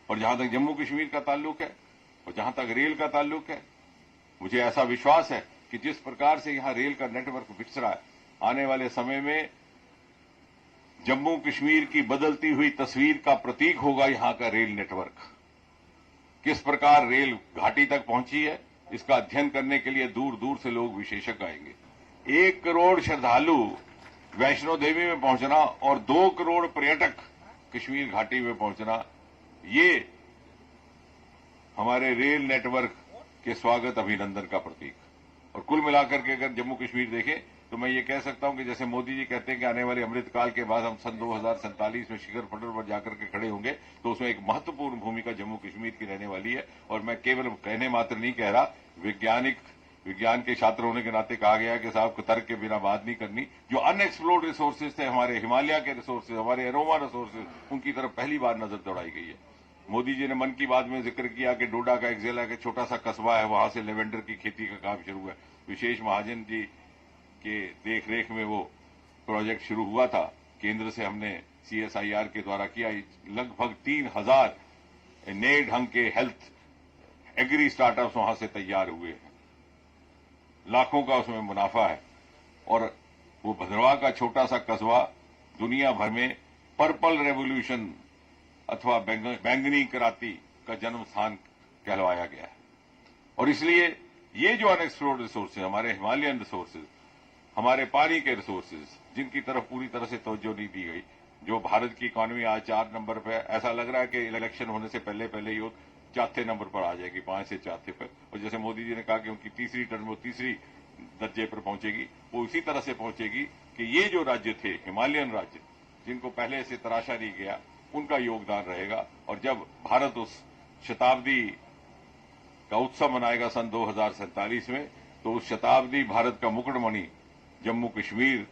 और जहां तक जम्मू कश्मीर का ताल्लुक है और जहां तक रेल का ताल्लुक है, मुझे ऐसा विश्वास है कि जिस प्रकार से यहां रेल का नेटवर्क विकस रहा है, आने वाले समय में जम्मू कश्मीर की बदलती हुई तस्वीर का प्रतीक होगा यहां का रेल नेटवर्क। किस प्रकार रेल घाटी तक पहुंची है, इसका अध्ययन करने के लिए दूर दूर से लोग विशेषज्ञ आएंगे। 1 करोड़ श्रद्धालु वैष्णो देवी में पहुंचना और 2 करोड़ पर्यटक कश्मीर घाटी में पहुंचना, ये हमारे रेल नेटवर्क के स्वागत अभिनंदन का प्रतीक। और कुल मिलाकर के अगर जम्मू कश्मीर देखें तो मैं ये कह सकता हूं कि जैसे मोदी जी कहते हैं कि आने वाले अमृतकाल के बाद हम सन 2047 में शिखर पटल पर जाकर के खड़े होंगे, तो उसमें एक महत्वपूर्ण भूमिका जम्मू कश्मीर की रहने वाली है। और मैं केवल कहने मात्र नहीं कह रहा, विज्ञान के छात्र होने के नाते कहा गया कि साहब तर्क के बिना बात नहीं करनी। जो अनएक्सप्लोर्ड रिसोर्सेज थे, हमारे हिमालय के रिसोर्सेज, हमारे एरोमा रिसोर्सेज, उनकी तरफ पहली बार नजर दौड़ाई गई है। मोदी जी ने मन की बात में जिक्र किया कि डोडा का एक जिला का छोटा सा कस्बा है, वहां से लेवेंडर की खेती का काम शुरू है। विशेष महाजन जी के देखरेख में वो प्रोजेक्ट शुरू हुआ था। केंद्र से हमने CSIR के द्वारा किया। लगभग 3000 नए ढंग के हेल्थ एग्री स्टार्टअप्स वहां से तैयार हुए हैं। लाखों का उसमें मुनाफा है। और वो भद्रवाह का छोटा सा कस्बा दुनिया भर में पर्पल रेवोल्यूशन अथवा बैंगनी क्रांति का जन्म स्थान कहलवाया गया है। और इसलिए ये जो अनएक्सप्लोर्ड रिसोर्सेज, हमारे हिमालयन रिसोर्सेज, हमारे पानी के रिसोर्सेज, जिनकी तरफ पूरी तरह से तवज्जो नहीं दी गई, जो भारत की इकॉनमी आज 4 नंबर पर है, ऐसा लग रहा है कि इलेक्शन होने से पहले ही वो 4थे नंबर पर आ जाएगी, 5 से 4थे पर। और जैसे मोदी जी ने कहा कि उनकी तीसरी टर्म वो तीसरी दर्जे पर पहुंचेगी, वो इसी तरह से पहुंचेगी कि ये जो राज्य थे, हिमालयन राज्य, जिनको पहले से तराशा नहीं गया, उनका योगदान रहेगा। और जब भारत उस शताब्दी का उत्सव मनाएगा सन 2047 में, तो उस शताब्दी भारत का मुकुटमणि जम्मू कश्मीर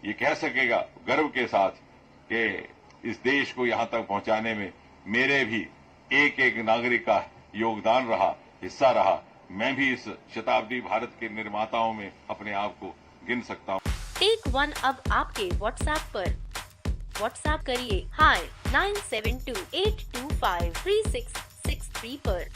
ये कह सकेगा गर्व के साथ कि इस देश को यहां तक पहुंचाने में मेरे भी एक एक नागरिक का योगदान रहा, हिस्सा रहा। मैं भी इस शताब्दी भारत के निर्माताओं में अपने आप को गिन सकता हूं। टेक वन अब आपके व्हाट्सएप पर। व्हाट्सएप करिए hi 9728253663 पर।